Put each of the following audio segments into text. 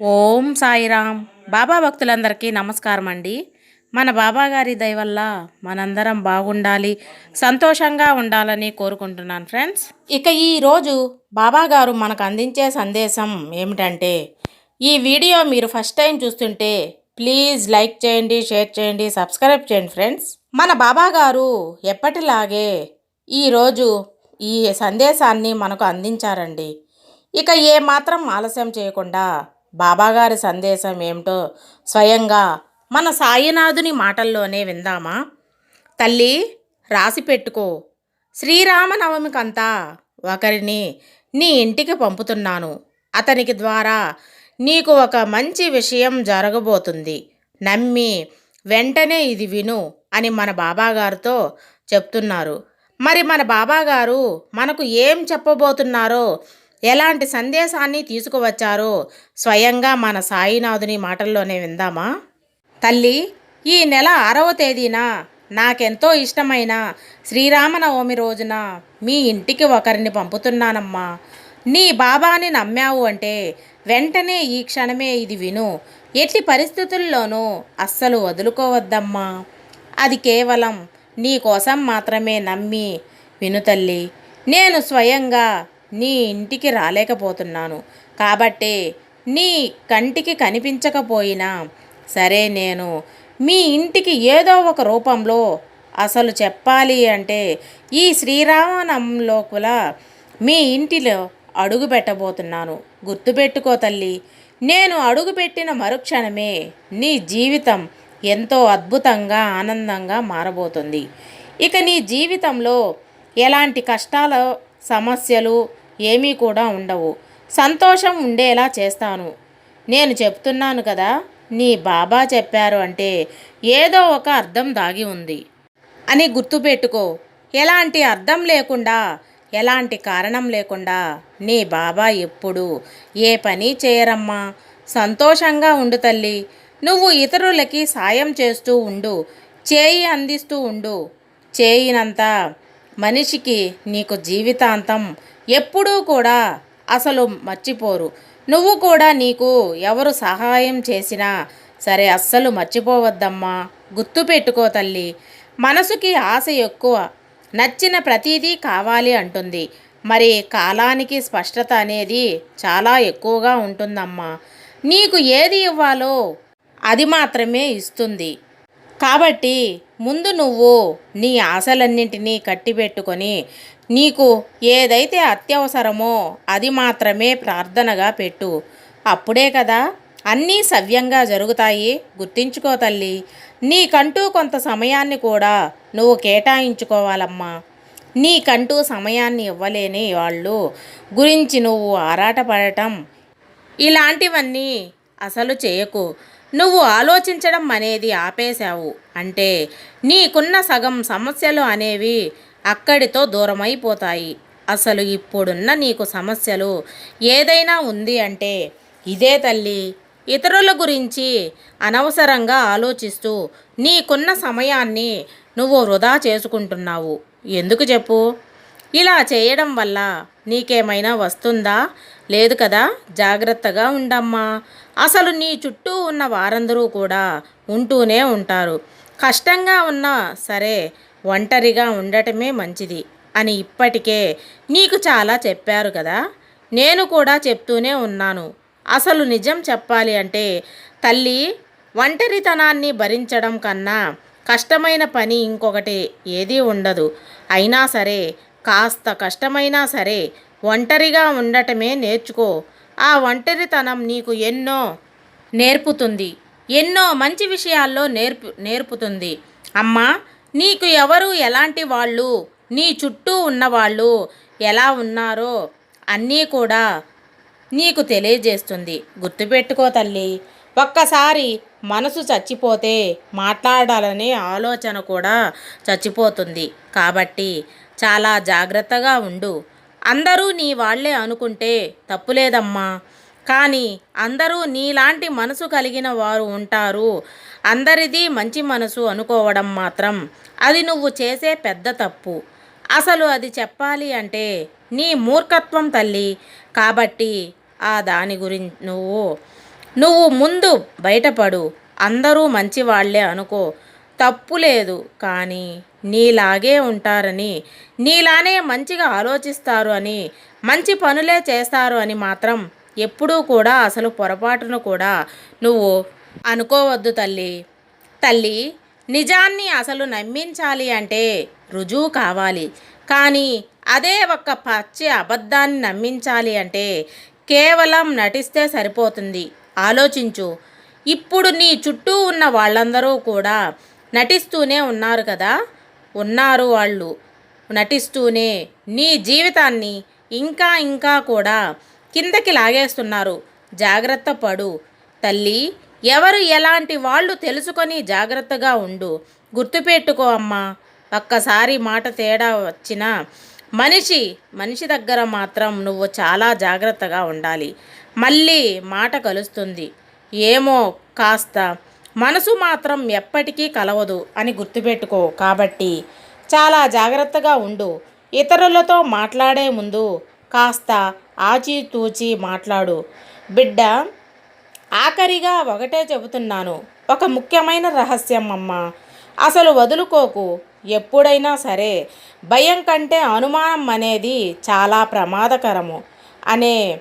ఓం సాయిరామ్. బాబా భక్తులందరికీ నమస్కారం అండి. మన బాబా గారి దయ వల్ల మనందరం బాగుండాలి, సంతోషంగా ఉండాలని కోరుకుంటున్నాను ఫ్రెండ్స్. ఇక ఈరోజు బాబా గారు మనకు అందించే సందేశం ఏమిటంటే, ఈ వీడియో మీరు ఫస్ట్ టైం చూస్తుంటే ప్లీజ్ లైక్ చేయండి, షేర్ చేయండి, సబ్స్క్రైబ్ చేయండి ఫ్రెండ్స్. మన బాబా గారు ఎప్పటిలాగే ఈరోజు ఈ సందేశాన్ని మనకు అందించారండి. ఇక ఏమాత్రం ఆలస్యం చేయకుండా బాబాగారి సందేశం ఏమిటో స్వయంగా మన సాయినాథుని మాటల్లోనే విందామా? తల్లి, రాసి పెట్టుకో. శ్రీరామనవమికంతా ఒకరిని నీ ఇంటికి పంపుతున్నాను. అతనికి ద్వారా నీకు ఒక మంచి విషయం జరగబోతుంది. నమ్మి వెంటనే ఇది విను అని మన బాబాగారితో చెప్తున్నారు. మరి మన బాబాగారు మనకు ఏం చెప్పబోతున్నారో, ఎలాంటి సందేశాన్ని తీసుకువచ్చారో స్వయంగా మన సాయినాథుని మాటల్లోనే విందామా? తల్లి, ఈ నెల 6వ తేదీన నాకెంతో ఇష్టమైన శ్రీరామనవమి రోజున మీ ఇంటికి ఒకరిని పంపుతున్నానమ్మా. నీ బాబాని నమ్మావు అంటే వెంటనే ఈ క్షణమే ఇది విను. ఎట్టి పరిస్థితుల్లోనూ అస్సలు వదులుకోవద్దమ్మా. అది కేవలం నీ కోసం మాత్రమే. నమ్మి విను తల్లి. నేను స్వయంగా నీ ఇంటికి రాలేకపోతున్నాను కాబట్టి నీ కంటికి కనిపించకపోయినా సరే, నేను మీ ఇంటికి ఏదో ఒక రూపంలో అసలు చెప్పాలి అంటే ఈ శ్రీరామనవమిలో కూడా మీ ఇంటిలో అడుగు పెట్టబోతున్నాను. గుర్తుపెట్టుకో తల్లి, నేను అడుగుపెట్టిన మరుక్షణమే నీ జీవితం ఎంతో అద్భుతంగా, ఆనందంగా మారబోతుంది. ఇక నీ జీవితంలో ఎలాంటి కష్టాలు, సమస్యలు ఏమీ కూడా ఉండవు. సంతోషం ఉండేలా చేస్తాను. నేను చెప్తున్నాను కదా, నీ బాబా చెప్పారు అంటే ఏదో ఒక అర్థం దాగి ఉంది అని గుర్తుపెట్టుకో. ఎలాంటి అర్థం లేకుండా, ఎలాంటి కారణం లేకుండా నీ బాబా ఎప్పుడు ఏ పని చేయరమ్మా. సంతోషంగా ఉండు తల్లి. నువ్వు ఇతరులకి సాయం చేస్తూ ఉండు, చేయి అందిస్తూ ఉండు. చేయినంత మనిషికి నీకు జీవితాంతం ఎప్పుడూ కూడా అసలు మర్చిపోరు. నువ్వు కూడా నీకు ఎవరు సహాయం చేసినా సరే అస్సలు మర్చిపోవద్దమ్మా. గుర్తుపెట్టుకో తల్లి. మనసుకి ఆశ ఎక్కువ, నచ్చిన ప్రతీదీ కావాలి అంటుంది. మరి కాలానికి స్పష్టత అనేది చాలా ఎక్కువగా ఉంటుందమ్మా. నీకు ఏది ఇవ్వాలో అది మాత్రమే ఇస్తుంది. కాబట్టి ముందు నువ్వు నీ ఆశలన్నింటినీ కట్టిపెట్టుకొని నీకు ఏదైతే అత్యవసరమో అది మాత్రమే ప్రార్థనగా పెట్టు. అప్పుడే కదా అన్నీ సవ్యంగా జరుగుతాయి. గుర్తించుకో తల్లి. నీకంటూ కొంత సమయాన్ని కూడా నువ్వు కేటాయించుకోవాలమ్మా. నీకంటూ సమయాన్ని ఇవ్వలేని వాళ్ళు గురించి నువ్వు ఆరాటపడటం ఇలాంటివన్నీ అసలు చేయకు. నువ్వు ఆలోచించడం అనేది ఆపేశావు అంటే నీకున్న సగం సమస్యలు అనేవి అక్కడితో దూరమైపోతాయి. అసలు ఇప్పుడున్న నీకు సమస్యలు ఏదైనా ఉంది అంటే ఇదే తల్లి. ఇతరుల గురించి అనవసరంగా ఆలోచిస్తూ నీకున్న సమయాన్ని నువ్వు వృధా చేసుకుంటున్నావు. ఎందుకు చెప్పు? ఇలా చేయడం వల్ల నీకేమైనా వస్తుందా? లేదు కదా. జాగ్రత్తగా ఉండమ్మా. అసలు నీ చుట్టూ ఉన్న వారందరూ కూడా ఉంటూనే ఉంటారు. కష్టంగా ఉన్నా సరే ఒంటరిగా ఉండటమే మంచిది అని ఇప్పటికే నీకు చాలా చెప్పారు కదా. నేను కూడా చెప్తూనే ఉన్నాను. అసలు నిజం చెప్పాలి అంటే తల్లి, ఒంటరితనాన్ని భరించడం కన్నా కష్టమైన పని ఇంకొకటి ఏదీ ఉండదు. అయినా సరే కాస్త కష్టమైనా సరే ఒంటరిగా ఉండటమే నేర్చుకో. ఆ ఒంటరితనం నీకు ఎన్నో నేర్పుతుంది, ఎన్నో మంచి విషయాల్లో నేర్పుతుంది అమ్మా. నీకు ఎవరు, ఎలాంటి వాళ్ళు, నీ చుట్టూ ఉన్నవాళ్ళు ఎలా ఉన్నారో అన్నీ కూడా నీకు తెలియజేస్తుంది. గుర్తుపెట్టుకో తల్లి. ఒక్కసారి మనసు చచ్చిపోతే మాట్లాడాలనే ఆలోచన కూడా చచ్చిపోతుంది. కాబట్టి చాలా జాగ్రత్తగా ఉండు. అందరూ నీ వాళ్ళే అనుకుంటే తప్పులేదమ్మా. కానీ అందరూ నీలాంటి మనసు కలిగిన వారు ఉంటారు. అందరిది మంచి మనసు అనుకోవడం మాత్రం అది నువ్వు చేసే పెద్ద తప్పు. అసలు అది చెప్పాలి అంటే నీ మూర్ఖత్వం తల్లి. కాబట్టి దాని గురించి నువ్వు నువ్వు ముందు బయటపడు. అందరూ మంచివాళ్లే అనుకో, తప్పు లేదు. కానీ నీలాగే ఉంటారని, నీలానే మంచిగా ఆలోచిస్తారు అని, మంచి పనులే చేస్తారు అని మాత్రం ఎప్పుడూ కూడా అసలు పొరపాటును కూడా నువ్వు అనుకోవద్దు తల్లి. తల్లి, నిజాన్ని అసలు నమ్మించాలి అంటే రుజువు కావాలి. కానీ అదే ఒక్క పచ్చి అబద్ధాన్ని నమ్మించాలి అంటే కేవలం నటిస్తే సరిపోతుంది. ఆలోచించు. ఇప్పుడు నీ చుట్టూ ఉన్న వాళ్ళందరూ కూడా నటిస్తూనే ఉన్నారు కదా. ఉన్నారు. వాళ్ళు నటిస్తూనే నీ జీవితాన్ని ఇంకా ఇంకా కూడా కిందకి లాగేస్తున్నారు. జాగ్రత్త పడు తల్లి. ఎవరు ఎలాంటి వాళ్ళు తెలుసుకొని జాగ్రత్తగా ఉండు. గుర్తుపెట్టుకో అమ్మా, ఒక్కసారి మాట తేడా వచ్చినా మనిషి దగ్గర మాత్రం నువ్వు చాలా జాగ్రత్తగా ఉండాలి. మళ్ళీ మాట కలుస్తుంది ఏమో, కాస్త మనసు మాత్రం ఎప్పటికీ కలవదు అని గుర్తుపెట్టుకో. కాబట్టి చాలా జాగ్రత్తగా ఉండు. ఇతరులతో మాట్లాడే ముందు కాస్త ఆచితూచి మాట్లాడు బిడ్డ. ఆఖరిగా ఒకటే చెబుతున్నాను, ఒక ముఖ్యమైన రహస్యం అమ్మా. అసలు వదులుకోకు. ఎప్పుడైనా సరే భయం కంటే అనుమానం అనేది చాలా ప్రమాదకరము. అనే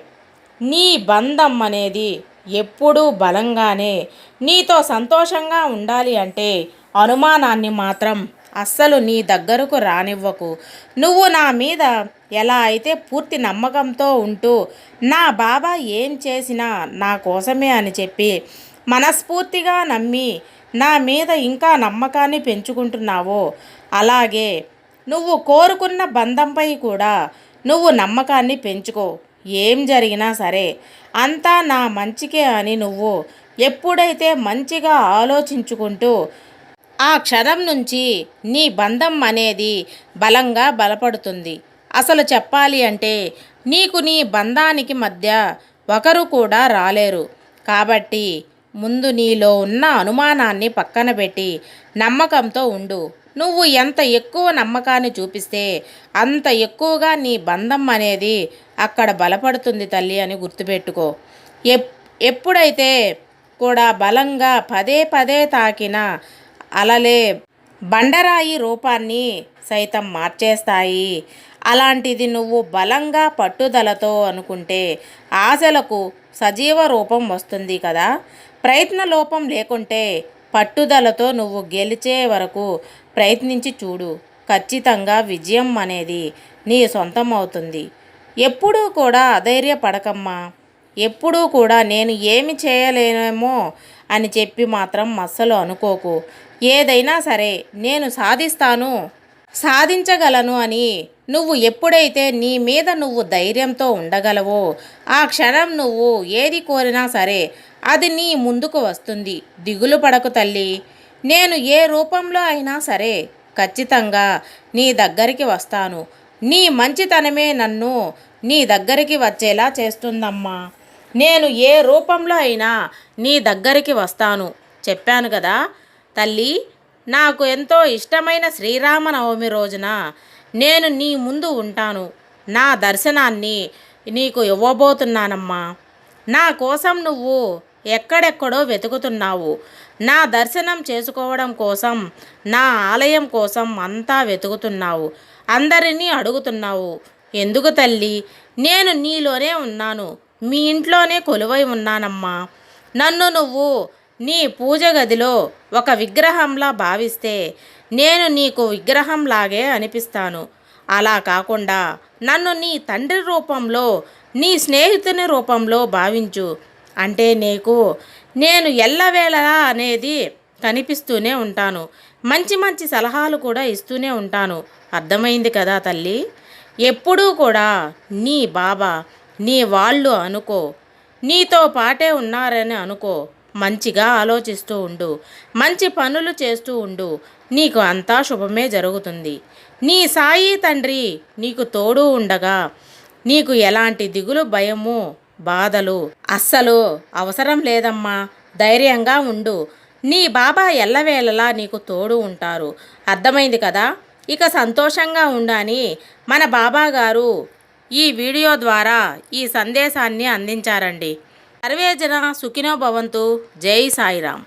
నీ బంధం అనేది ఎప్పుడూ బలంగానే నీతో సంతోషంగా ఉండాలి అంటే అనుమానాన్ని మాత్రం అస్సలు నీ దగ్గరకు రానివ్వకు. నువ్వు నా మీద ఎలా అయితే పూర్తి నమ్మకంతో ఉంటూ నా బాబా ఏం చేసినా నా కోసమే అని చెప్పి మనస్ఫూర్తిగా నమ్మి నా మీద ఇంకా నమ్మకాన్ని పెంచుకుంటున్నావో, అలాగే నువ్వు కోరుకున్న బంధంపై కూడా నువ్వు నమ్మకాన్ని పెంచుకో. ఏం జరిగినా సరే అంతా నా మంచికే అని నువ్వు ఎప్పుడైతే మంచిగా ఆలోచించుకుంటూ ఆ క్షణం నుంచి నీ బంధం అనేది బలంగా బలపడుతుంది. అసలు చెప్పాలి అంటే నీకు నీ బంధానికి మధ్య ఒకరు కూడా రాలేరు. కాబట్టి ముందు నీలో ఉన్న అనుమానాన్ని పక్కన పెట్టి నమ్మకంతో ఉండు. నువ్వు ఎంత ఎక్కువ నమ్మకాన్ని చూపిస్తే అంత ఎక్కువగా నీ బంధం అనేది అక్కడ బలపడుతుంది తల్లి అని గుర్తుపెట్టుకో. ఎప్పుడైతే కూడా బలంగా పదే పదే తాకిన అలలే బండరాయి రూపాన్ని సైతం మార్చేస్తాయి. అలాంటిది నువ్వు బలంగా పట్టుదలతో అనుకుంటే ఆశలకు సజీవ రూపం వస్తుంది కదా. ప్రయత్న లోపం లేకుంటే పట్టుదలతో నువ్వు గెలిచే వరకు ప్రయత్నించి చూడు. ఖచ్చితంగా విజయం అనేది నీ సొంతం అవుతుంది. ఎప్పుడూ కూడా అధైర్యపడకమ్మా. ఎప్పుడూ కూడా నేను ఏమి చేయలేనేమో అని చెప్పి మాత్రం అస్సలు అనుకోకు. ఏదైనా సరే నేను సాధించగలను అని నువ్వు ఎప్పుడైతే నీ మీద నువ్వు ధైర్యంతో ఉండగలవో ఆ క్షణం నువ్వు ఏది కోరినా సరే అది నీ ముందుకు వస్తుంది. దిగులు పడకు తల్లి. నేను ఏ రూపంలో అయినా సరే ఖచ్చితంగా నీ దగ్గరికి వస్తాను. నీ మంచితనమే నన్ను నీ దగ్గరికి వచ్చేలా చేస్తుందమ్మా. నేను ఏ రూపంలో అయినా నీ దగ్గరికి వస్తాను. చెప్పాను కదా తల్లి. నాకు ఎంతో ఇష్టమైన శ్రీరామనవమి రోజున నేను నీ ముందు ఉంటాను. నా దర్శనాన్ని నీకు ఇవ్వబోతున్నానమ్మా. నా కోసం నువ్వు ఎక్కడెక్కడో వెతుకుతున్నావు. నా దర్శనం చేసుకోవడం కోసం, నా ఆలయం కోసం అంతా వెతుకుతున్నావు. అందరినీ అడుగుతున్నావు. ఎందుకు తల్లి? నేను నీలోనే ఉన్నాను. మీ ఇంట్లోనే కొలువై ఉన్నానమ్మా. నన్ను నువ్వు నీ పూజ గదిలో ఒక విగ్రహంలా భావిస్తే నేను నీకు విగ్రహంలాగే అనిపిస్తాను. అలా కాకుండా నన్ను నీ తండ్రి రూపంలో, నీ స్నేహితుని రూపంలో భావించు. అంటే నేను ఎల్లవేళలా అనేది కనిపిస్తూనే ఉంటాను. మంచి మంచి సలహాలు కూడా ఇస్తూనే ఉంటాను. అర్థమైంది కదా తల్లి? ఎప్పుడూ కూడా నీ బాబా, నీ వాళ్ళు అనుకో. నీతో పాటే ఉన్నారని అనుకో. మంచిగా ఆలోచిస్తూ ఉండు. మంచి పనులు చేస్తూ ఉండు. నీకు అంతా శుభమే జరుగుతుంది. నీ సాయి తండ్రి నీకు తోడు ఉండగా నీకు ఎలాంటి దిగులు, భయము, బాధలు అస్సలు అవసరం లేదమ్మా. ధైర్యంగా ఉండు. నీ బాబా ఎల్లవేళలా నీకు తోడు ఉంటారు. అర్థమైంది కదా? ఇక సంతోషంగా ఉండని మన బాబా గారు ఈ వీడియో ద్వారా ఈ సందేశాన్ని అందించారండి. సర్వే జన సుఖినో భవంతు. జై సాయిరామ్.